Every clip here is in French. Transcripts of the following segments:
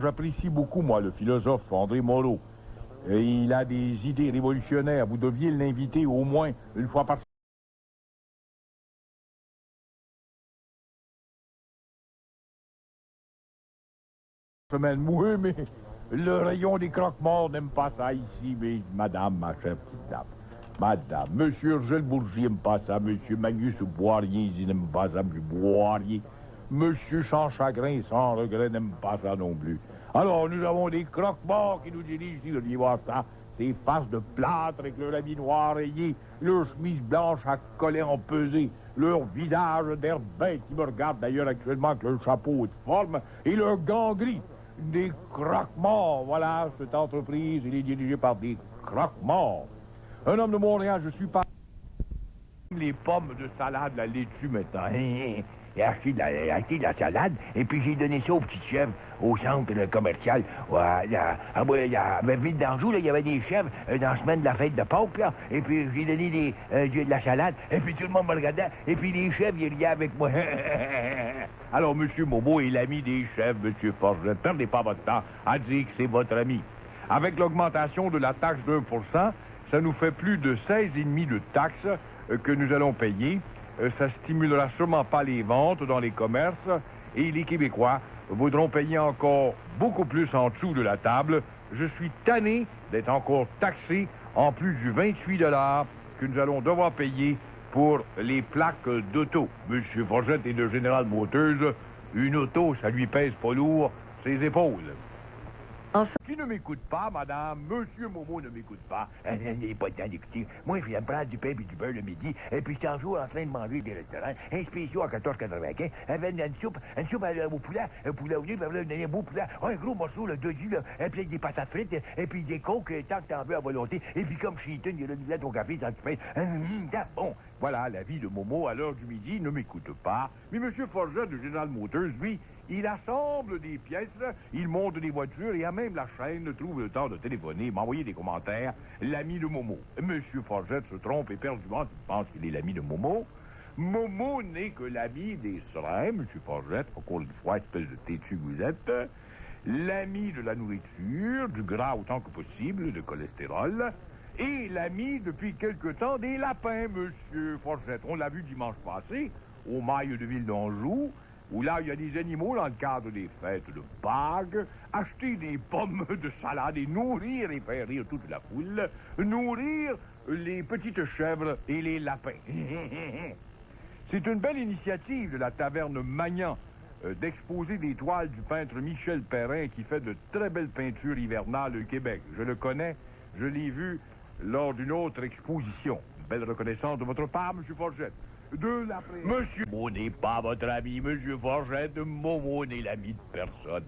J'apprécie beaucoup, moi, le philosophe André Moreau. Il a des idées révolutionnaires. Vous deviez l'inviter au moins une fois par semaine. Oui, mais le rayon des croque-morts n'aime pas ça ici, mais madame, ma chère petite dame. Madame, monsieur Urgel Bourgier n'aime pas ça, monsieur Magnus Boirier, il n'aime pas ça, monsieur Boirier. Monsieur Sans Chagrin, Sans Regret n'aime pas ça non plus. Alors, nous avons des croque-morts qui nous dirigent ici, vous allez voir ça. Ces faces de plâtre avec leur habit noir rayé, leur chemise blanche à collet empesé, leur visage d'air bête qui me regarde d'ailleurs actuellement avec leur chapeau de forme et leur gants gris. Des croque-morts, voilà, cette entreprise, elle est dirigée par des croque-morts. Un homme de Montréal, je suis pas... Les pommes de salade, la laitue maintenant. J'ai acheté de la salade, et puis j'ai donné ça aux petites chèvres, au centre commercial. À Ville d'Anjou, il y avait des chèvres dans la semaine de la fête de Pâques, là, et puis j'ai donné de la salade, et puis tout le monde me regardait, et puis les chèvres, ils riaient avec moi. Alors, M. Momo est l'ami des chèvres, M. Forget. Ne perdez pas votre temps à dire que c'est votre ami. Avec l'augmentation de la taxe d'1%, ça nous fait plus de 16,5 de taxes que nous allons payer. Ça stimulera sûrement pas les ventes dans les commerces et les Québécois voudront payer encore beaucoup plus en dessous de la table. Je suis tanné d'être encore taxé en plus du 28 $ que nous allons devoir payer pour les plaques d'auto. Monsieur Forget est de General Motors. Une auto, ça lui pèse pas lourd ses épaules. Enfin... Qui ne m'écoute pas, madame? Monsieur Momo ne m'écoute pas. Il n'est pas le temps d'écouter. Moi, je viens de prendre du pain et du beurre le midi, et puis je suis toujours en train de manger des restaurants. Un spécial à 14,95. Avec une soupe au poulet, un poulet au lieu, puis un beau poulet, un gros morceau, le dodu, là, et puis des patates frites, et puis des coques, tant que t'en veux à volonté. Et puis comme chez Eaton, il y a le nouvelle au café, dans du pain. Bon. Voilà, la vie de Momo à l'heure du midi ne m'écoute pas. Mais M. Forget de General Motors, lui, il assemble des pièces, il monte des voitures et à même la chaîne trouve le temps de téléphoner, m'envoyer des commentaires. L'ami de Momo. M. Forget se trompe éperdument, il pense qu'il est l'ami de Momo. Momo n'est que l'ami des seringues, M. Forget, encore une fois, espèce de têtu que vous êtes. L'ami de la nourriture, du gras autant que possible, de cholestérol. Et l'ami, depuis quelque temps, des lapins, M. Forget. On l'a vu dimanche passé, au mail de Ville d'Anjou, où là, il y a des animaux dans le cadre des fêtes de Pâques, acheter des pommes de salade et nourrir et faire rire toute la foule, nourrir les petites chèvres et les lapins. C'est une belle initiative de la taverne Magnan d'exposer des toiles du peintre Michel Perrin qui fait de très belles peintures hivernales au Québec. Je le connais, je l'ai vu lors d'une autre exposition. Une belle reconnaissance de votre part, M. Forget. De l'après... Monsieur Momo n'est pas votre ami, M. Forget. Momo n'est l'ami de personne.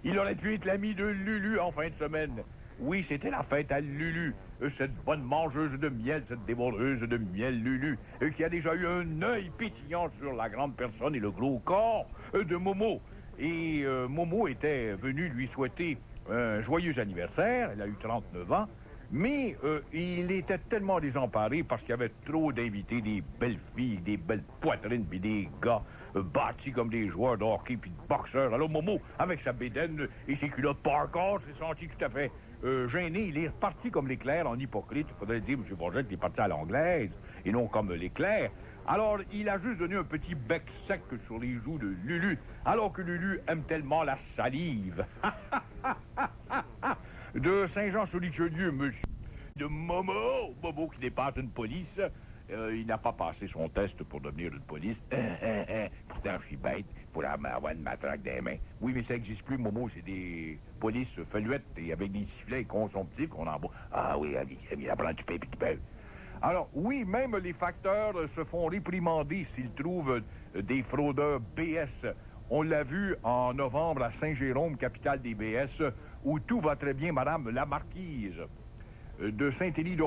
Il aurait pu être l'ami de Lulu en fin de semaine. Oui, c'était la fête à Lulu. Cette bonne mangeuse de miel, cette dévoreuse de miel Lulu, qui a déjà eu un œil pétillant sur la grande personne et le gros corps de Momo. Et Momo était venu lui souhaiter un joyeux anniversaire. Elle a eu 39 ans. Mais il était tellement désemparé parce qu'il y avait trop d'invités, des belles filles, des belles poitrines, puis des gars bâtis comme des joueurs de hockey puis de boxeurs. Alors Momo, avec sa bédaine et ses culottes Parker, s'est senti tout à fait gêné. Il est reparti comme l'éclair en hypocrite. Il faudrait dire, M. Forget, qu'il est parti à l'anglaise et non comme l'éclair. Alors, il a juste donné un petit bec sec sur les joues de Lulu, alors que Lulu aime tellement la salive. De Saint-Jean-sur-Richelieu, monsieur. De Momo, Momo qui dépasse une police. Il n'a pas passé son test pour devenir une police. Pourtant, je suis bête pour avoir une matraque dans les mains. Oui, mais ça n'existe plus, Momo. C'est des polices feluettes et avec des sifflets consomptifs qu'on envoie. Ah oui, il apprend du pain et du beurre. Alors, oui, même les facteurs se font réprimander s'ils trouvent des fraudeurs BS. On l'a vu en novembre à Saint-Jérôme, capitale des BS, où tout va très bien, Madame la Marquise de Saint-Élie de